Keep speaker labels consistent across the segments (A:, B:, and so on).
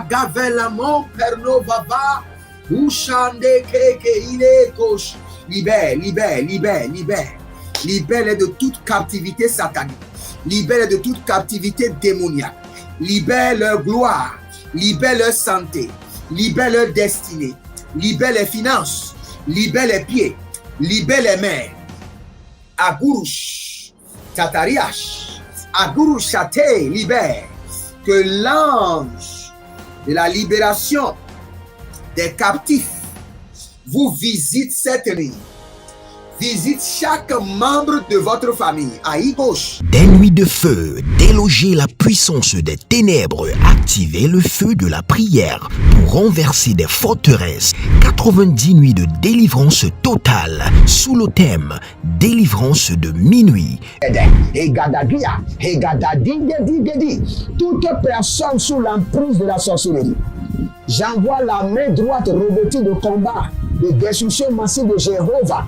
A: Agavelamo pernovava. Ushande keke ile kosh. Libère de toute captivité satanique. Libère de toute captivité démoniaque. Libère leur gloire. Libère leur santé. Libère leur destinée. Libère les finances. Libère les pieds. Libère les mains. Agurush. Tatariash. Agurush Chate. Libère. Que l'ange de la libération des captifs vous visite cette nuit. Visite chaque membre de votre famille. Aïe gauche.
B: Des nuits de feu, déloger la puissance des ténèbres, activer le feu de la prière pour renverser des forteresses. 90 nuits de délivrance totale sous le thème délivrance de minuit.
C: Toute personne sous l'emprise de la sorcellerie, j'envoie la main droite revêtue de combat, de destruction massive de Jéhovah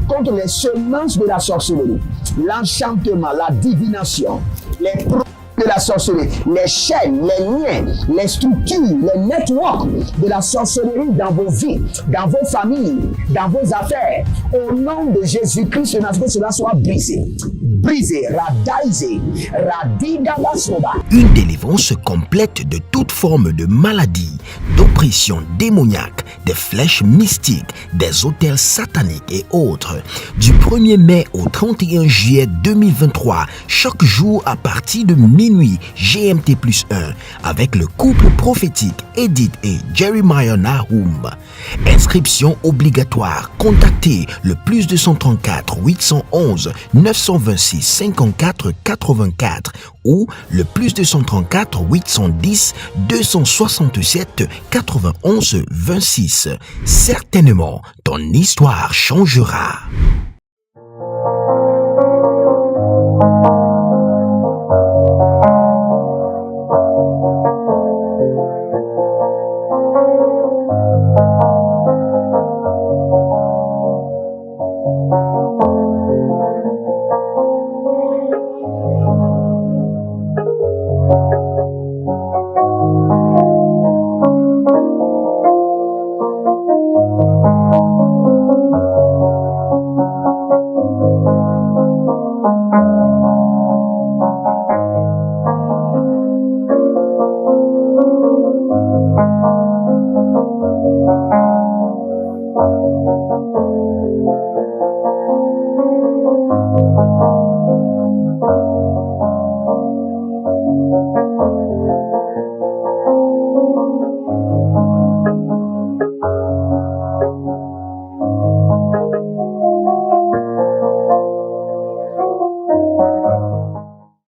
C: contre les semences de la sorcellerie, l'enchantement, la divination, les produits de la sorcellerie, les chaînes, les liens, les structures, les networks de la sorcellerie dans vos vies, dans vos familles, dans vos affaires. Au nom de Jésus-Christ, que cela soit brisé. Brisé, radaisé, radidabasoba.
B: Une délivrance complète de toute forme de maladie, d'oppression démoniaque, des flèches mystiques, des autels sataniques et autres. Du 1er mai au 31 juillet 2023, chaque jour à partir de minuit GMT+1, avec le couple prophétique Edith et Jeremiah Nahum. Inscription obligatoire. Contactez le +234 811 926 54 84 ou le +234 810 267 91 26. Certainement, ton histoire changera.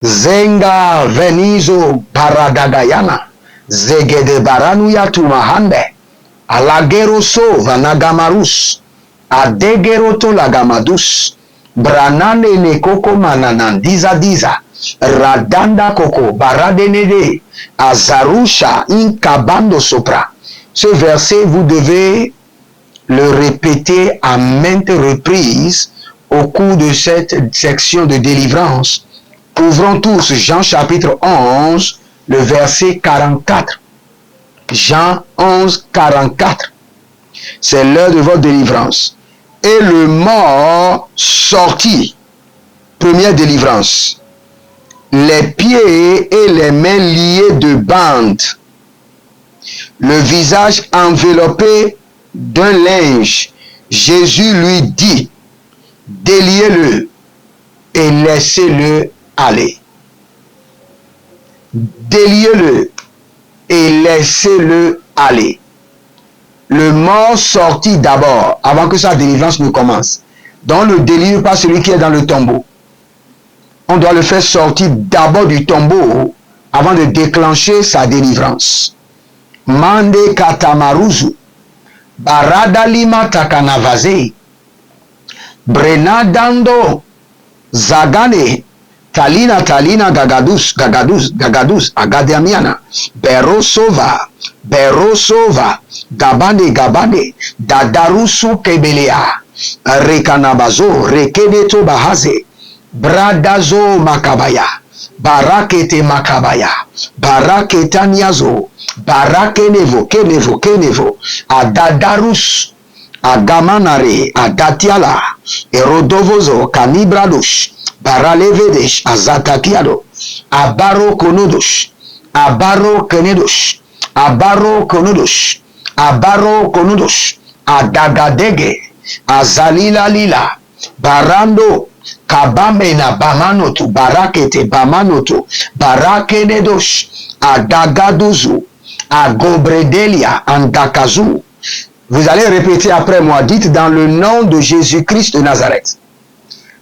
C: Zenga venizo paradagayana zegede baranuya tumahande alageroso vanagamarus adegeroto lagamadus branane ne koko mananandiza diza radanda koko baradenede azarusha inkabando sopra. Ce verset vous devez le répéter à maintes reprises au cours de cette section de délivrance. Ouvrons tous Jean chapitre 11, le verset 44. Jean 11, 44. C'est l'heure de votre délivrance. Et le mort sortit. Première délivrance. Les pieds et les mains liés de bandes. Le visage enveloppé d'un linge. Jésus lui dit, déliez-le et laissez-le aller. Déliez-le et laissez-le aller. Le mort sortit d'abord, avant que sa délivrance ne commence. Donc ne délivre pas celui qui est dans le tombeau. On doit le faire sortir d'abord du tombeau avant de déclencher sa délivrance. Mande katamaruzu, barada lima takanavaze, brenadando, zagane, Talina gagadus agadiamiana berosova gabane dadarusu kebelea rekanabazo rekeneto bahaze bradazo makabaya barakete makabaya, baraketa niazo, barakenevo, kenevo, adadarus, agamanare, adatiala, erodovozo, kanibradosh, baralevedesh, azatakiado, abaro konodosh, abaro kenedosh, abaro konodosh, abaro konodosh, adagadege, azalila lila, barando, kabamena bamanotu, barakete bamanotu, barakenedosh, adagaduzu, agobredelia, andakazu. Vous allez répéter après moi, dites dans le nom de Jésus-Christ de Nazareth,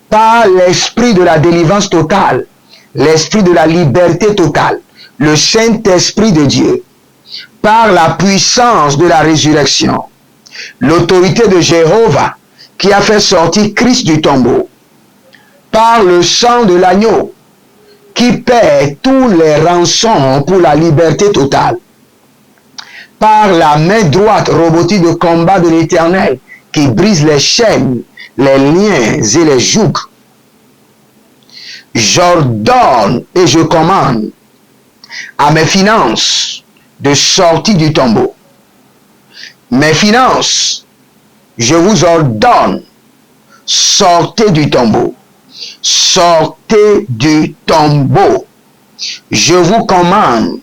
C: par l'esprit de la délivrance totale, l'esprit de la liberté totale, le Saint-Esprit de Dieu, par la puissance de la résurrection, l'autorité de Jéhovah qui a fait sortir Christ du tombeau, par le sang de l'agneau qui paie tous les rançons pour la liberté totale, par la main droite robotique de combat de l'Éternel qui brise les chaînes, les liens et les jougs. J'ordonne et je commande à mes finances de sortir du tombeau. Mes finances, je vous ordonne, sortez du tombeau. Sortez du tombeau. Je vous commande,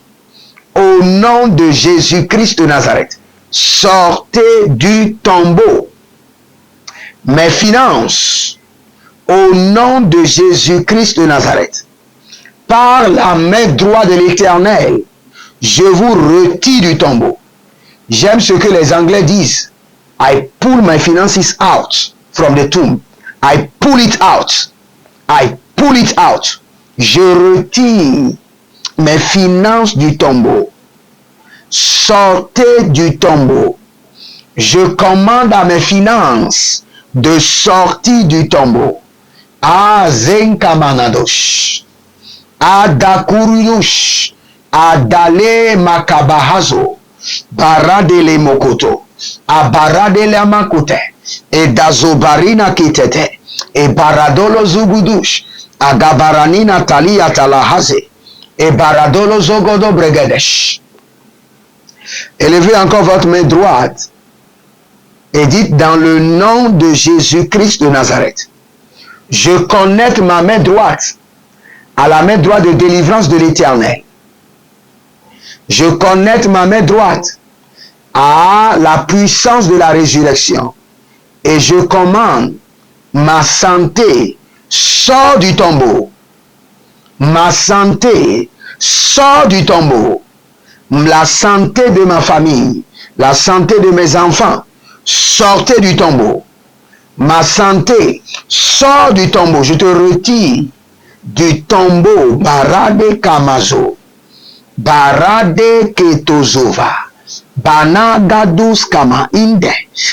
C: au nom de Jésus-Christ de Nazareth, sortez du tombeau. Mes finances, au nom de Jésus-Christ de Nazareth, par la main droite de l'Éternel, je vous retire du tombeau. J'aime ce que les Anglais disent. I pull my finances out from the tomb. I pull it out. I pull it out. Je retire mes finances du tombeau. Sortez du tombeau. Je commande à mes finances de sortir du tombeau. Azenkamanadosh. Adakuruyosh. Adale makabahazo. Baradele mokoto. Abaradele makote. Et dazobarina kitete. Et baradolo zugudush. Agabaranina talia talahaze. Et baradolo zogodo bregedesh. Élevez encore votre main droite et dites dans le nom de Jésus-Christ de Nazareth, je connecte ma main droite à la main droite de délivrance de l'Éternel. Je connecte ma main droite à la puissance de la résurrection et je commande ma santé, sort du tombeau. Ma santé, sort du tombeau. La santé de ma famille, la santé de mes enfants, sortez du tombeau. Ma santé, sort du tombeau. Je te retire du tombeau. Barade Kamazo, Barade Ketozova, Banagadus Kama Inde,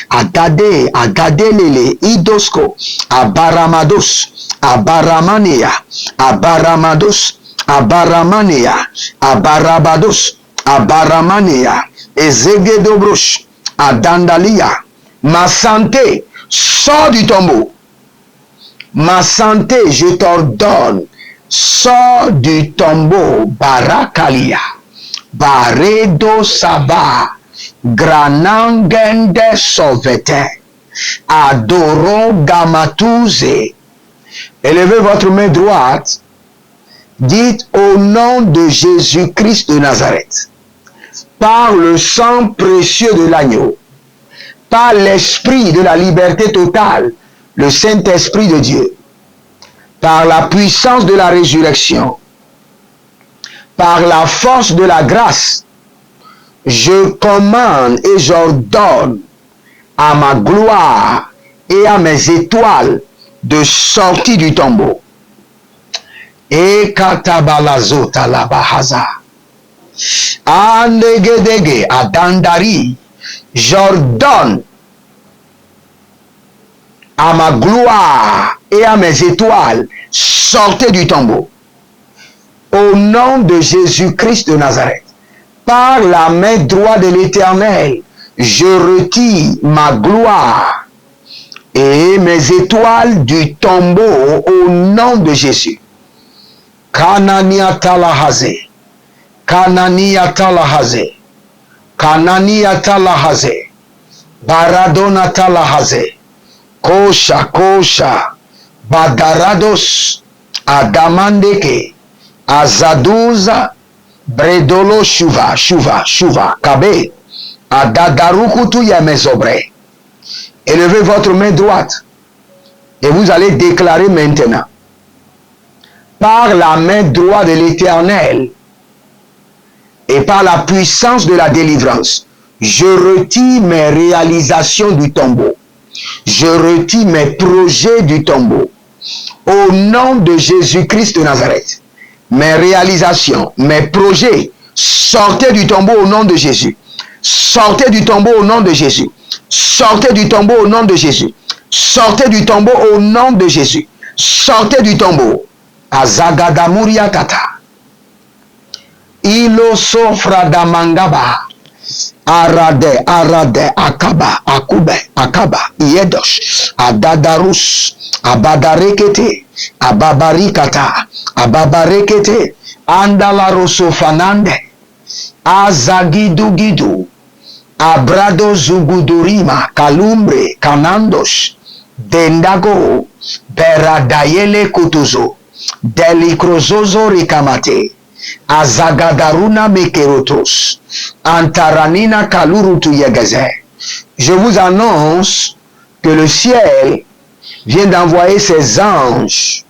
C: Agade Lele, Idosko, Abaramados, Abaramania, Abaramados, Abaramania, Abarabados, Abaramania, Ezegedobrosh, Adandalia. Ma santé, sors du tombeau. Ma santé, je t'ordonne, sors du tombeau. Barakalia, Baredo Saba, Granangende Sovete, Adoro Gamatouze. Élevez votre main droite. Dites au nom de Jésus-Christ de Nazareth, par le sang précieux de l'agneau, par l'esprit de la liberté totale, le Saint-Esprit de Dieu, par la puissance de la résurrection, par la force de la grâce, je commande et j'ordonne à ma gloire et à mes étoiles de sortir du tombeau. Et katabalazota la bahaza. Andegedege adandari. J'ordonne à ma gloire et à mes étoiles, sortez du tombeau. Au nom de Jésus-Christ de Nazareth, par la main droite de l'Éternel, je retire ma gloire et mes étoiles du tombeau au nom de Jésus. Kanania talahaze. Kanania talahaze. Kanania talahaze. Baradona talahaze. Kosha kosha. Badarados. Adamandeke. Azaduza. Bredolo shuva. Shuva. Kabe. Adadarukutu yamezobre. Élevez votre main droite. Et vous allez déclarer maintenant. Par la main droite de l'Éternel et par la puissance de la délivrance, je retire mes réalisations du tombeau. Je retire mes projets du tombeau. Au nom de Jésus-Christ de Nazareth, mes réalisations, mes projets, sortez du tombeau au nom de Jésus. Sortez du tombeau au nom de Jésus. Sortez du tombeau au nom de Jésus. Sortez du tombeau au nom de Jésus. Sortez du tombeau. Azagadamuria kata. Ilo sofra damangaba. Arade, akaba, akaba, iedosh, adadarus, abadarekete, ababarikata, ababarekete, andalarosofanande, azagidugidu, abrado zugudurima, kalumbre, kanandos, dendago, beradayele kutuzo, delikrozozo rikamate, Azagadaruna mekerotos, antaranina kalurutu yegeze. Je vous annonce que le ciel vient d'envoyer ses anges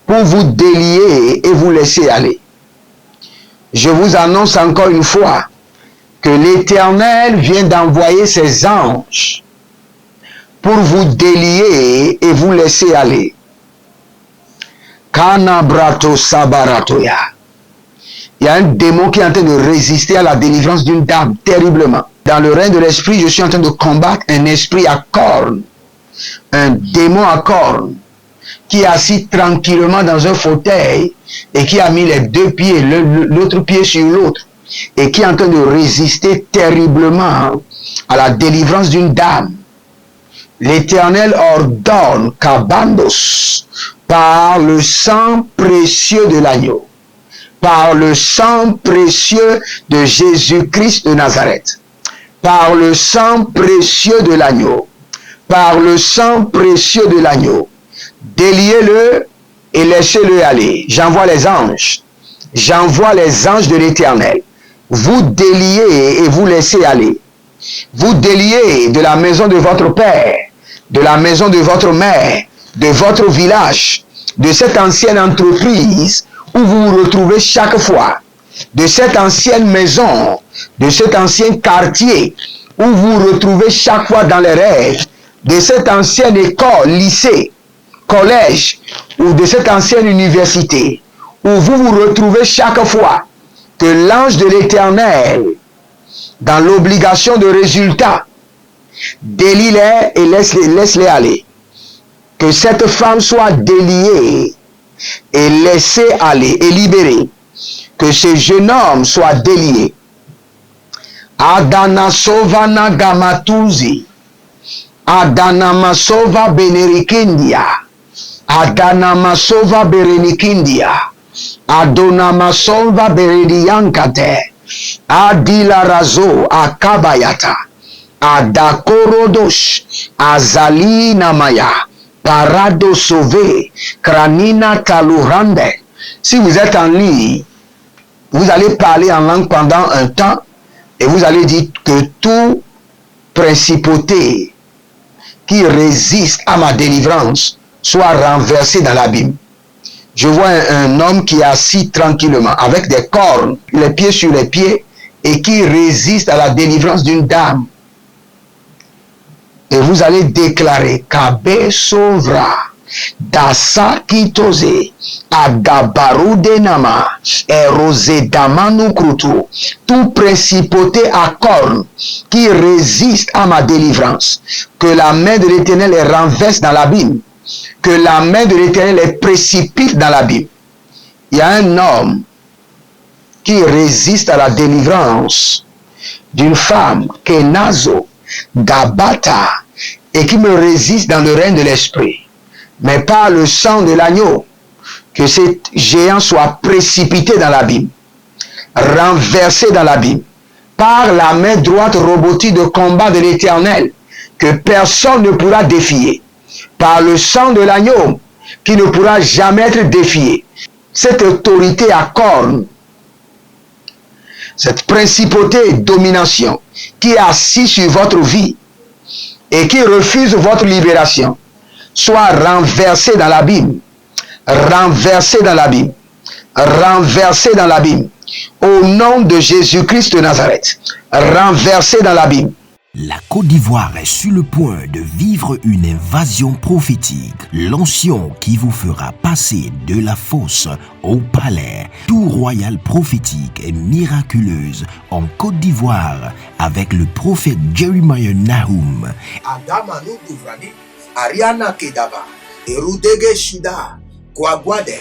C: pour vous délier et vous laisser aller. Je vous annonce encore une fois que l'Éternel vient d'envoyer ses anges pour vous délier et vous laisser aller. Kanabrato sabaratoya. Il y a un démon qui est en train de résister à la délivrance d'une dame terriblement. Dans le règne de l'esprit, je suis en train de combattre un esprit à cornes, un démon à cornes, qui est assis tranquillement dans un fauteuil et qui a mis les deux pieds, l'autre pied sur l'autre, et qui est en train de résister terriblement à la délivrance d'une dame. L'Éternel ordonne qu'Abandos, par le sang précieux de l'agneau, par le sang précieux de Jésus-Christ de Nazareth, par le sang précieux de l'agneau, par le sang précieux de l'agneau, déliez-le et laissez-le aller. J'envoie les anges de l'Éternel. Vous déliez et vous laissez aller. Vous déliez de la maison de votre père, de la maison de votre mère, de votre village, de cette ancienne entreprise où vous vous retrouvez chaque fois, de cette ancienne maison, de cet ancien quartier où vous vous retrouvez chaque fois dans les rêves, de cette ancienne école, lycée, collège, ou de cette ancienne université où vous vous retrouvez chaque fois, que l'ange de l'Éternel, dans l'obligation de résultat, délie-les et laisse-les aller. Que cette femme soit déliée et laissée aller et libérée. Que ce jeune homme soit délié. Adana Sovana Gamatuzi. Adana Masova Benerikindia. Adana Masova Berenikindia. Adona Masova Berediankate. Adila Razo Akabayata. Adakorodosh. Azali Namaya. Parado sauvé, Kranina Talurande. Si vous êtes en ligne, vous allez parler en langue pendant un temps et vous allez dire que tout principauté qui résiste à ma délivrance soit renversé dans l'abîme. Je vois un homme qui est assis tranquillement avec des cornes, les pieds sur les pieds et qui résiste à la délivrance d'une dame. Et vous allez déclarer Kabe Sovra, Dasa Kitose, Agabarude Nama, Erose Damanu Krutu, tout principauté à cornes qui résiste à ma délivrance, que la main de l'Éternel les renverse dans l'abîme, que la main de l'Éternel les précipite dans l'abîme. Il y a un homme qui résiste à la délivrance d'une femme, Kenazo, Gabata, et qui me résiste dans le règne de l'esprit. Mais par le sang de l'agneau, que ces géants soient précipités dans l'abîme, renversés dans l'abîme, par la main droite robotique de combat de l'Éternel, que personne ne pourra défier, par le sang de l'agneau, qui ne pourra jamais être défié. Cette autorité à cornes, cette principauté et domination qui est assise sur votre vie et qui refuse votre libération, soit renversée dans l'abîme, renversée dans l'abîme, renversée dans l'abîme. Au nom de Jésus-Christ de Nazareth, renversée dans l'abîme.
B: La Côte d'Ivoire est sur le point de vivre une invasion prophétique. L'onction qui vous fera passer de la fosse au palais. Tout royal prophétique et miraculeuse en Côte d'Ivoire avec le prophète Jeremiah Nahum.
A: Adamanu Douvrani, Ariana Kedaba, Erudege Shuda, Kwagwade.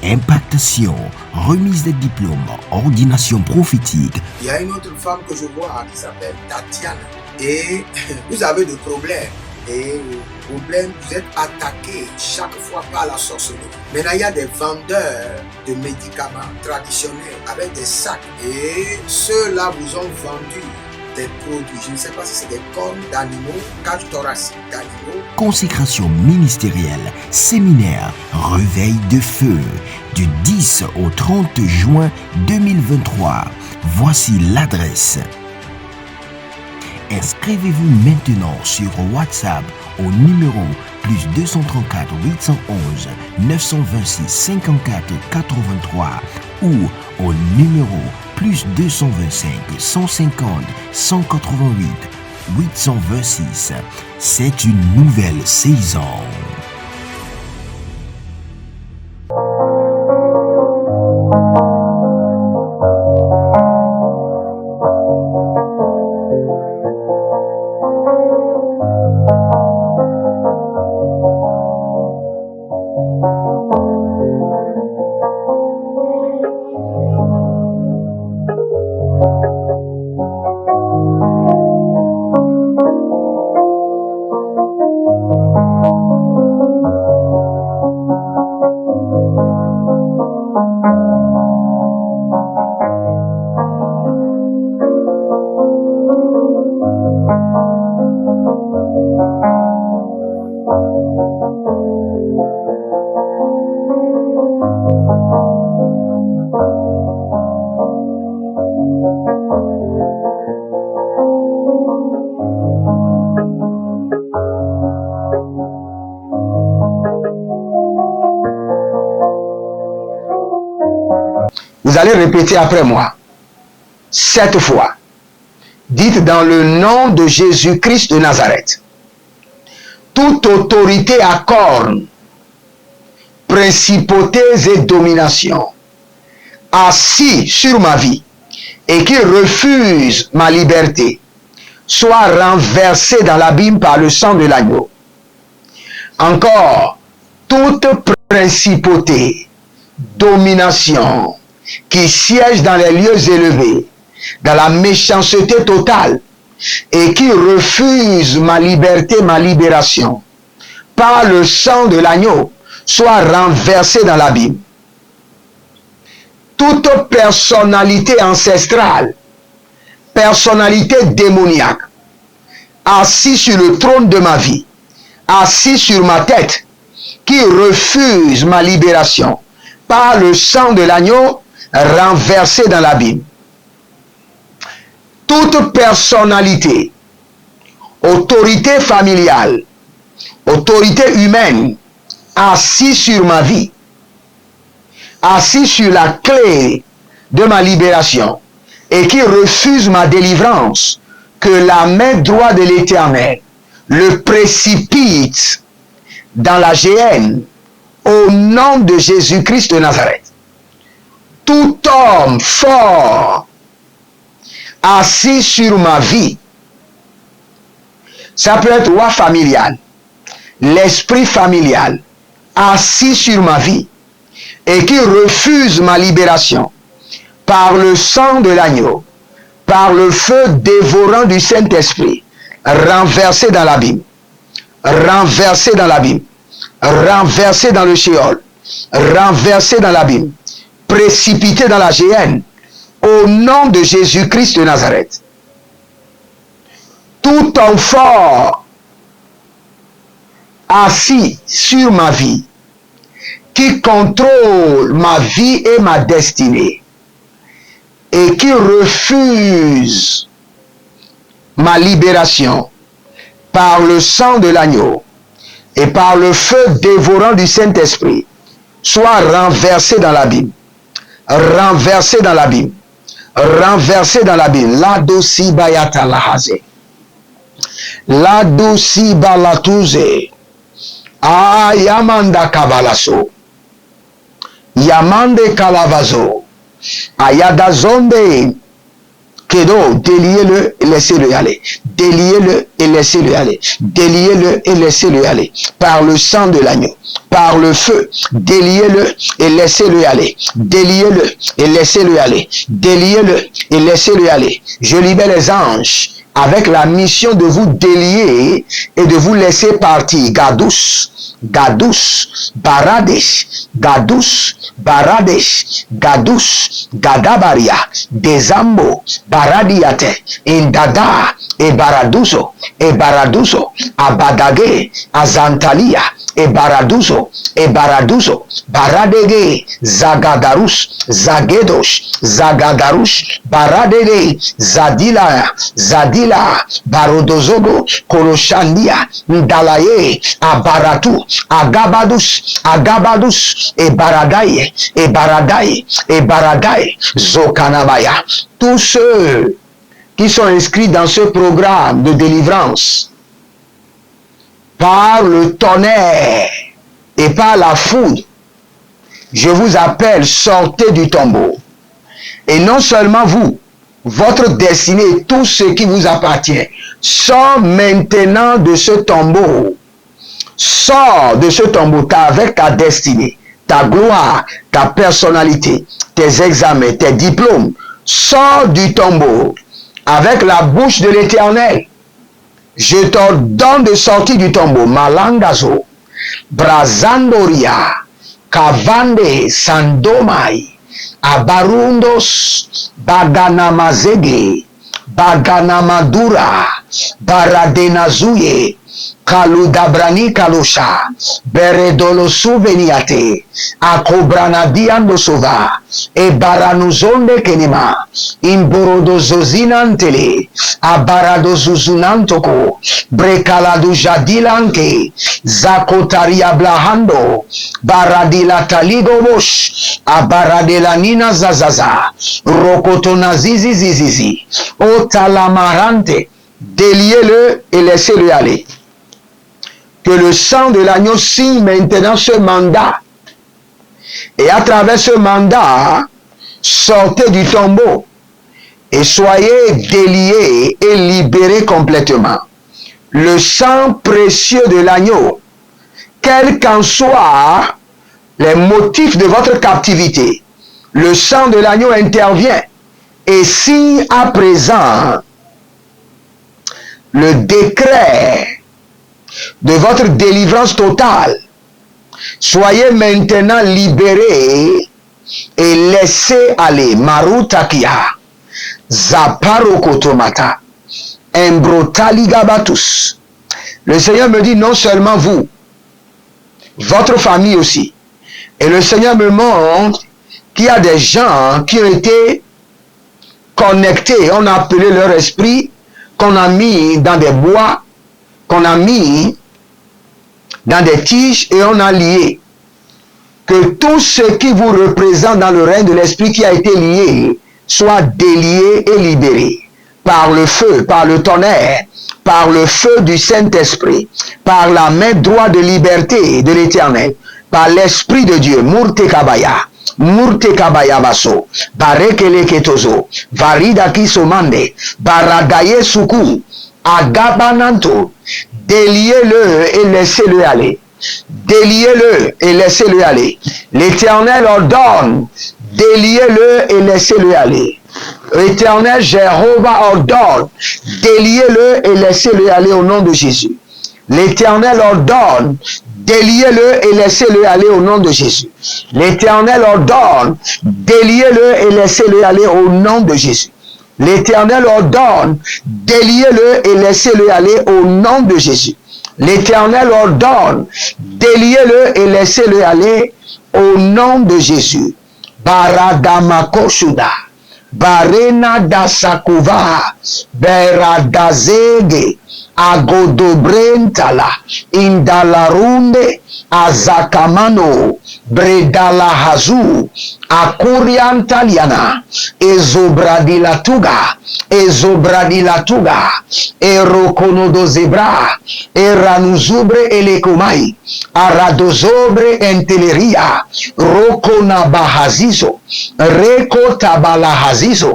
B: Impactation, remise des diplômes, ordination prophétique.
A: Il y a une autre femme que je vois qui s'appelle Tatiana. Et vous avez des problèmes. Et problème, vous êtes attaqué chaque fois par la sorcellerie. Maintenant, il y a des vendeurs de médicaments traditionnels avec des sacs. Et ceux-là vous ont vendu des produits. Je ne sais pas si c'est des cornes d'animaux, cage thoracique d'animaux.
B: Consécration ministérielle, séminaire, réveil de feu, du 10 au 30 juin 2023. Voici l'adresse. Inscrivez-vous maintenant sur WhatsApp au numéro +234 811 926 54 83 ou au numéro +225 150 188 826. C'est une nouvelle saison.
C: Vous allez répéter après moi, 7 fois. Dites dans le nom de Jésus-Christ de Nazareth, toute autorité à cornes, principautés et dominations, assis sur ma vie et qui refuse ma liberté, soit renversée dans l'abîme par le sang de l'agneau. Encore, toute principauté, domination, qui siège dans les lieux élevés, dans la méchanceté totale, et qui refuse ma liberté, ma libération, par le sang de l'agneau, soit renversé dans l'abîme. Toute personnalité ancestrale, personnalité démoniaque, assis sur le trône de ma vie, assis sur ma tête, qui refuse ma libération, par le sang de l'agneau, renversé dans l'abîme. Toute personnalité, autorité familiale, autorité humaine, assise sur ma vie, assise sur la clé de ma libération et qui refuse ma délivrance, que la main droite de l'Éternel le précipite dans la géhenne au nom de Jésus-Christ de Nazareth. Tout homme fort assis sur ma vie, ça peut être roi familial, l'esprit familial, assis sur ma vie et qui refuse ma libération par le sang de l'agneau, par le feu dévorant du Saint-Esprit, renversé dans l'abîme, renversé dans l'abîme, renversé dans le Sheol, renversé dans l'abîme, précipité dans la géhenne, au nom de Jésus-Christ de Nazareth. Tout homme fort assis sur ma vie, qui contrôle ma vie et ma destinée, et qui refuse ma libération par le sang de l'agneau et par le feu dévorant du Saint-Esprit, soit renversé dans l'abîme, renversé dans l'abîme, renversé dans l'abîme. La dosi bayata lahaze, la dosi balatuze, ayamanda kabalaso, yamande kalavazo, ayada zonde. Kedo, déliez-le et laissez-le aller. Déliez-le et laissez-le aller. Déliez-le et laissez-le aller. Par le sang de l'agneau, par le feu, déliez-le et laissez-le aller. Déliez-le et laissez-le aller. Déliez-le et laissez-le aller. Je libère les anges avec la mission de vous délier et de vous laisser partir. Gadous, Gadous, Baradesh, Gadous, Baradesh, Gadous, Gadabaria, Desambo, Baradiate, Indada, et Baraduso, Abadage, Azantalia, et Baraduso, Baradege, Zagadarus, Zagedosh, Zagadarus, Baradege, Zadila, Barodozogo, Koloshandia, Ndalaye, Abaratu, Agabadus, et Baradaye, Zokanabaya. Tous ceux qui sont inscrits dans ce programme de délivrance, par le tonnerre et par la foudre, je vous appelle, sortez du tombeau. Et non seulement vous, votre destinée et tout ce qui vous appartient, sort maintenant de ce tombeau. Sors de ce tombeau avec ta destinée, ta gloire, ta personnalité, tes examens, tes diplômes. Sors du tombeau avec la bouche de l'Éternel. Je t'ordonne de sortir du tombeau. Malangazo, Brazandoria, Kavande, Sandomai, Abarundos, Baganamazege, Baganamadura, Baradenazuye, Kaludabrani Kalosha, Beredolo Souveniate, Akobranadiando Sova, e Baranuzonde Kenema, Imborodo Zozinantele, Abarado Zuzunantoko, Brekaladu Jadilanke, Zakotaria Blahando, Baradila Taligobosh, Abaradela Nina Zazaza, Rokotona Zizi, Otalamarante, déliez-le et laissez-le aller. Que le sang de l'agneau signe maintenant ce mandat. Et à travers ce mandat, sortez du tombeau et soyez déliés et libérés complètement. Le sang précieux de l'agneau, quels qu'en soient les motifs de votre captivité, le sang de l'agneau intervient et signe à présent le décret de votre délivrance totale. Soyez maintenant libérés et laissez aller. Marutakia, Zaparokotomata, Embrotaligabatus. Le Seigneur me dit non seulement vous, votre famille aussi. Et le Seigneur me montre qu'il y a des gens qui ont été connectés, on a appelé leur esprit, qu'on a mis dans des bois, qu'on a mis dans des tiges et on a lié. Que tout ce qui vous représente dans le règne de l'esprit qui a été lié soit délié et libéré par le feu, par le tonnerre, par le feu du Saint-Esprit, par la main droite de liberté de l'Éternel, par l'Esprit de Dieu. Murte kabaya baso, barekele ketozo, varida kisomande, baradaye suku, agabananto, déliez-le et laissez-le aller. Déliez-le et laissez-le aller. L'Éternel ordonne, déliez-le et laissez-le aller. L'Éternel Jéhovah ordonne, déliez-le et laissez-le aller au nom de Jésus. L'Éternel ordonne, déliez-le et laissez-le aller au nom de Jésus. L'Éternel ordonne, déliez-le et laissez-le aller au nom de Jésus. L'Éternel ordonne, déliez-le et laissez-le aller au nom de Jésus. L'Éternel ordonne, déliez-le et laissez-le aller au nom de Jésus. Baradamakosuda, Barena Dasakova, Beradazege, Agodobrentala, Indalarunde, Azakamano, Bredalahazu, Akuriantaliana, Ezobradilatuga, Erokonodozebra, Eranuzubre Elekomai, Aradozobre Enteleria, Rokonabahazizo, Rekotabalahazizo,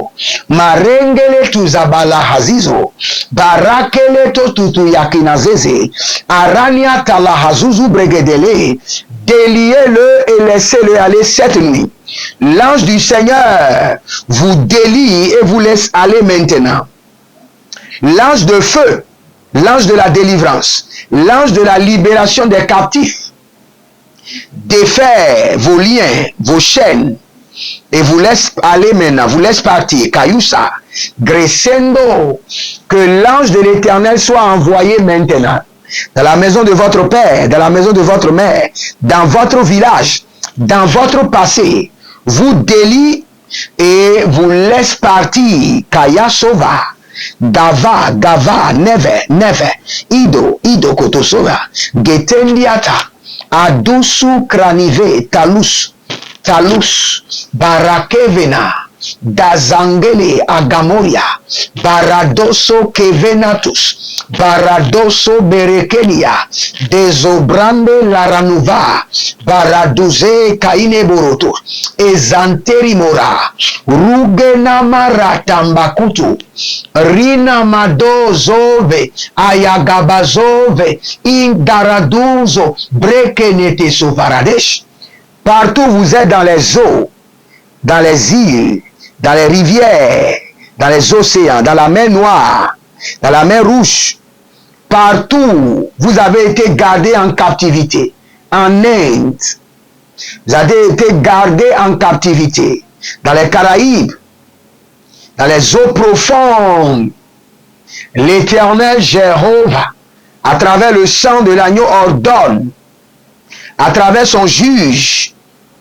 C: Marengele Tuzabalahazizo, Barakele Totutuyakinazeze, Arania Talahazuzu Bregedele, déliez-le et laissez-le aller cette nuit. L'ange du Seigneur vous délie et vous laisse aller maintenant. L'ange de feu, l'ange de la délivrance, l'ange de la libération des captifs, défait vos liens, vos chaînes, et vous laisse aller maintenant, vous laisse partir. Kayusa, Gresendo, que l'ange de l'Éternel soit envoyé maintenant dans la maison de votre père, dans la maison de votre mère, dans votre village, dans votre passé, vous délie et vous laisse partir. Kaya Sova, Gava, Neve, Ido Kotosova, Getendiata, Adusu Kranive, Talus, Barakevena, Dazangele Agamoria, Baradoso Kevenatus, Baradoso Berekelia, Desobrande Laranuva, Baraduze Kaineboroto, Ezanterimora, Rugena Maratambakutu, Rina Madozove, Ayagabazove, Indaraduzo, Brekenete Sovaradesh. Partout où vous êtes dans les eaux, dans les îles, dans les rivières, dans les océans, dans la mer Noire, dans la mer Rouge, partout, vous avez été gardés en captivité. En Inde, vous avez été gardés en captivité. Dans les Caraïbes, dans les eaux profondes, l'Éternel Jéhovah, à travers le sang de l'agneau, ordonne, à travers son juge,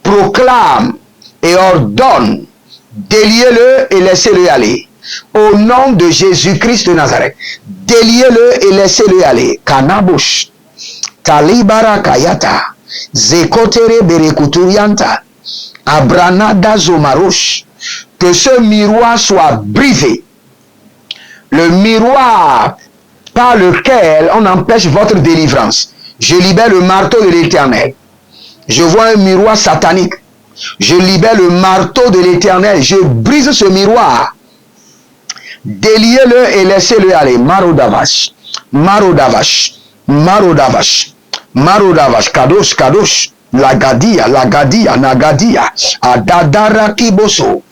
C: proclame et ordonne, déliez-le et laissez-le aller. Au nom de Jésus-Christ de Nazareth, déliez-le et laissez-le aller. Kanabush, Talibara Kayata, Zekotere Berekuturianta, Abranada Zomarush, que ce miroir soit brisé. Le miroir par lequel on empêche votre délivrance. Je libère le marteau de l'Éternel. Je vois un miroir satanique. Je libère le marteau de l'Éternel. Je brise ce miroir. Déliez-le et laissez-le aller. Marodavash, Marodavash, Marodavash, Marodavash, Kadosh, Kadosh, Lagadia, Lagadia, Nagadia, Adadara Kiboso,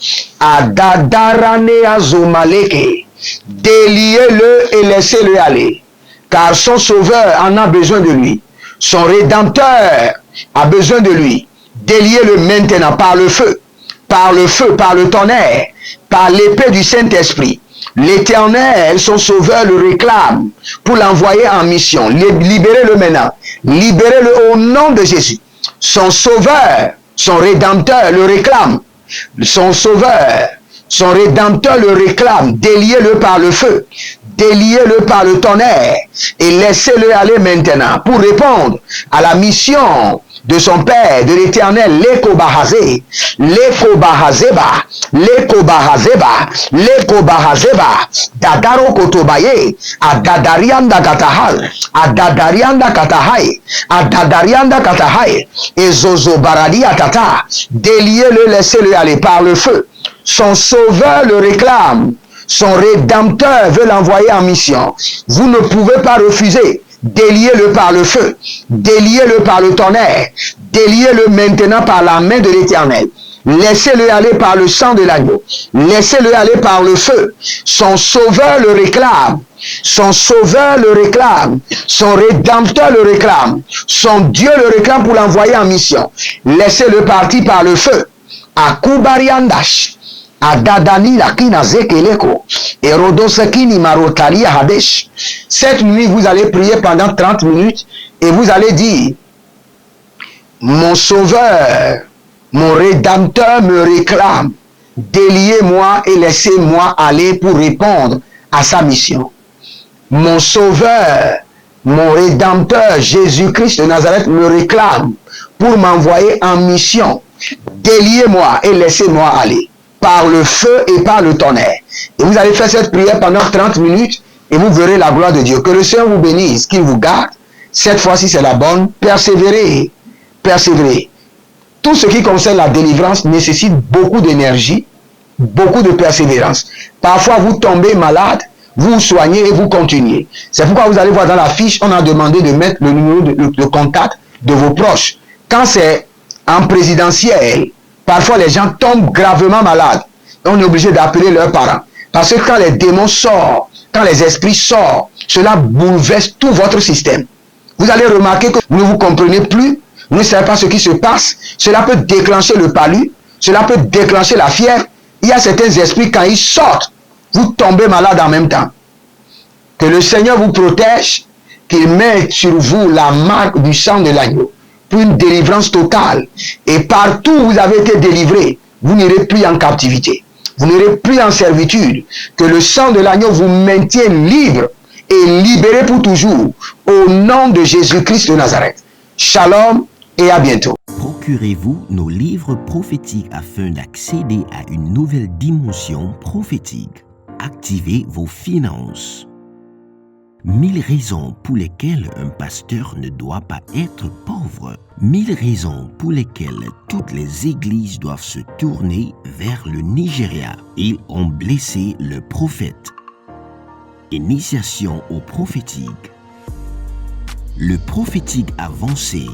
C: Adadara Neazomaleke. Déliez-le et laissez-le aller. Car son sauveur en a besoin de lui. Son rédempteur a besoin de lui. Déliez-le maintenant par le feu, par le tonnerre, par l'épée du Saint-Esprit. L'Éternel, son sauveur, le réclame pour l'envoyer en mission. Libérez-le maintenant. Libérez-le au nom de Jésus. Son sauveur, son rédempteur le réclame. Son sauveur, son rédempteur le réclame. Déliez-le par le feu. Déliez-le par le tonnerre et laissez-le aller maintenant pour répondre à la mission de son Père, de l'Éternel, l'Ekobahazé, l'Ekobahazeba, l'Ekobahazeba, l'Ekobahazeba, Dadaro Kotobaye, Adadarianda Katahal, Adadarianda Katahai, Adadarianda Katahai, et Zozo Baradia Tata, déliez-le, laissez-le aller par le feu. Son sauveur le réclame. Son rédempteur veut l'envoyer en mission. Vous ne pouvez pas refuser. Déliez-le par le feu. Déliez-le par le tonnerre. Déliez-le maintenant par la main de l'Éternel. Laissez-le aller par le sang de l'agneau. Laissez-le aller par le feu. Son sauveur le réclame. Son sauveur le réclame. Son rédempteur le réclame. Son Dieu le réclame pour l'envoyer en mission. Laissez-le partir par le feu. Akubariandash. Adadani lakina zekeleko. Erodosakini marotalia hadesh. Cette nuit, vous allez prier pendant 30 minutes et vous allez dire, mon sauveur, mon rédempteur me réclame. Déliez-moi et laissez-moi aller pour répondre à sa mission. Mon sauveur, mon rédempteur, Jésus-Christ de Nazareth me réclame pour m'envoyer en mission. Déliez-moi et laissez-moi aller par le feu et par le tonnerre. Et vous allez faire cette prière pendant 30 minutes et vous verrez la gloire de Dieu. Que le Seigneur vous bénisse, qu'il vous garde. Cette fois-ci, c'est la bonne. Persévérez. Persévérez. Tout ce qui concerne la délivrance nécessite beaucoup d'énergie, beaucoup de persévérance. Parfois, vous tombez malade, vous vous soignez et vous continuez. C'est pourquoi vous allez voir dans la fiche, on a demandé de mettre le numéro de contact de vos proches. Quand c'est en présidentiel, parfois les gens tombent gravement malades. Et on est obligé d'appeler leurs parents. Parce que quand les démons sortent, quand les esprits sortent, cela bouleverse tout votre système. Vous allez remarquer que vous ne vous comprenez plus, vous ne savez pas ce qui se passe. Cela peut déclencher le palu, cela peut déclencher la fièvre. Il y a certains esprits, quand ils sortent, vous tombez malade en même temps. Que le Seigneur vous protège, qu'il mette sur vous la marque du sang de l'agneau pour une délivrance totale. Et partout où vous avez été délivré, vous n'irez plus en captivité. Vous n'irez plus en servitude. Que le sang de l'agneau vous maintienne libre et libéré pour toujours. Au nom de Jésus-Christ de Nazareth. Shalom et à bientôt.
B: Procurez-vous nos livres prophétiques afin d'accéder à une nouvelle dimension prophétique. Activez vos finances. 1000 raisons pour lesquelles un pasteur ne doit pas être pauvre. 1000 raisons pour lesquelles toutes les églises doivent se tourner vers le Nigeria. Ils ont blessé le prophète. Initiation au prophétique. Le prophétique avancé.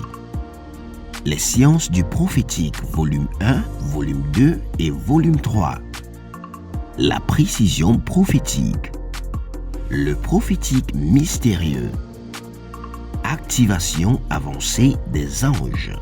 B: Les sciences du prophétique, volume 1, volume 2 et volume 3. La précision prophétique. Le prophétique mystérieux. Activation avancée des anges.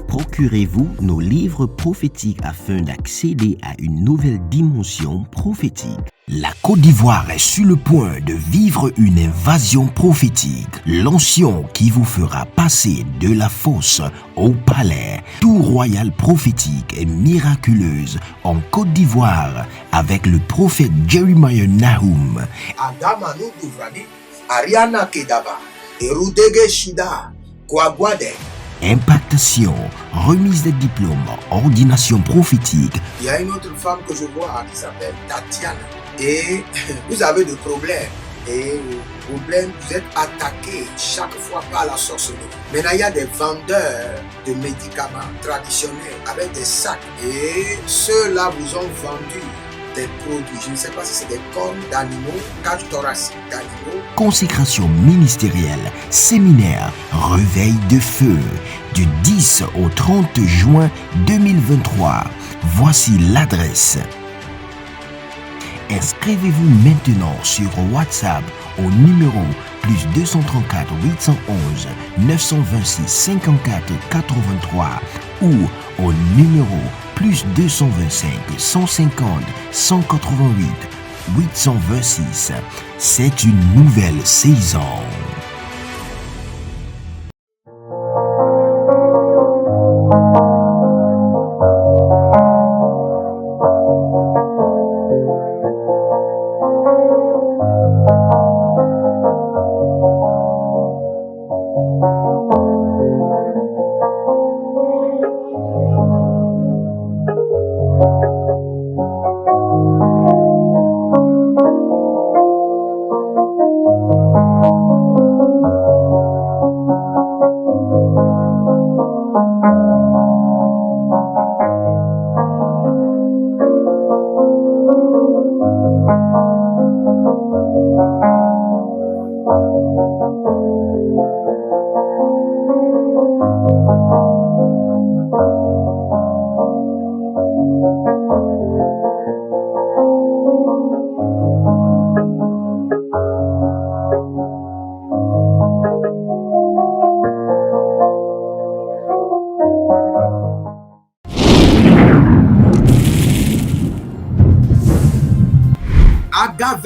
B: Procurez-vous nos livres prophétiques afin d'accéder à une nouvelle dimension prophétique. La Côte d'Ivoire est sur le point de vivre une invasion prophétique. L'onction qui vous fera passer de la fosse au palais. Tout royal prophétique et miraculeuse en Côte d'Ivoire avec le prophète Jeremiah Nahum.
A: Adamanu Douvrani, Ariana Kedaba, Erudege Shida, Kwagwade.
B: Impactation, remise de diplômes, ordination prophétique.
A: Il y a une autre femme que je vois qui s'appelle Tatiana. Et vous avez des problèmes. Et problème, vous êtes attaqué chaque fois par la sorcellerie. Maintenant, il y a des vendeurs de médicaments traditionnels avec des sacs. Et ceux-là vous ont vendu des produits. Je ne sais pas si c'est des cornes d'animaux, cage thoracique d'animaux.
B: Consécration ministérielle, séminaire, réveil de feu, du 10 au 30 juin 2023. Voici l'adresse. Inscrivez-vous maintenant sur WhatsApp au numéro plus 234 811 926 54 83 ou au numéro plus 225 150 188 826. C'est une nouvelle saison.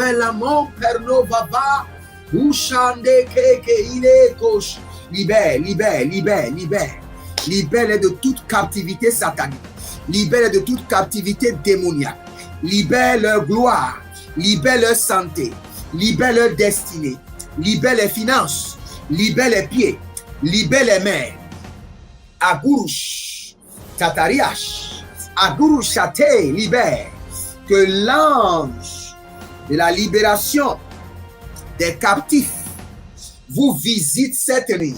A: Revelamon pernovava. Ushande keke ile kosh. Libère, libère, libère, libère. Libère de toute captivité satanique. Libère de toute captivité démoniaque. Libère leur gloire. Libère leur santé. Libère leur destinée. Libère les finances. Libère les pieds. Libère les mains. Agurush. Tatariash. Agurush Chate. Libère. Que l'ange de la libération des captifs vous visite cette nuit.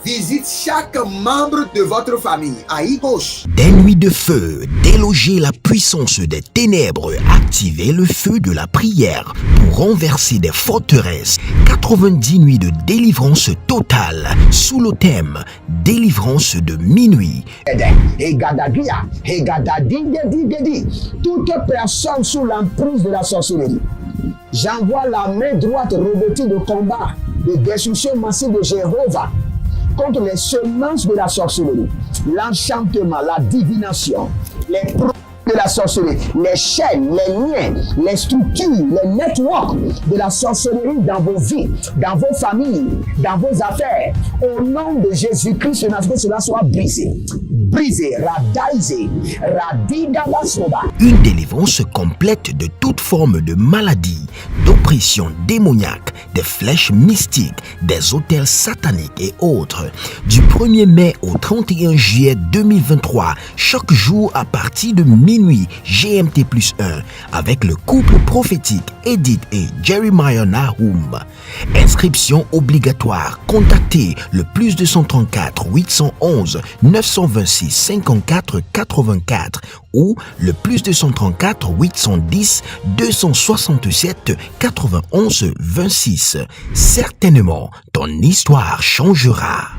A: Visite chaque membre de votre famille. Aïe gauche.
B: Des nuits de feu, déloger la puissance des ténèbres, activer le feu de la prière pour renverser des forteresses. 90 nuits de délivrance totale sous le thème délivrance de minuit.
C: Toute personne sous l'emprise de la sorcellerie, j'envoie la main droite revêtue de combat, de destruction massive de Jéhovah contre les semences de la sorcellerie, l'enchantement, la divination, les produits de la sorcellerie, les chaînes, les liens, les structures, les networks de la sorcellerie dans vos vies, dans vos familles, dans vos affaires. Au nom de Jésus-Christ, que cela soit brisé. Brisé, radaisé, radidabasroba.
B: Une délivrance complète de toute forme de maladie, d'oppression démoniaque, des flèches mystiques, des autels sataniques et autres. Du 1er mai au 31 juillet 2023, chaque jour à partir de minuit GMT+1, avec le couple prophétique Edith et Jeremiah Nahum. Inscription obligatoire. Contactez le +234 811 926 54 84 ou le +234 810 267 91 26. Certainement, ton histoire changera.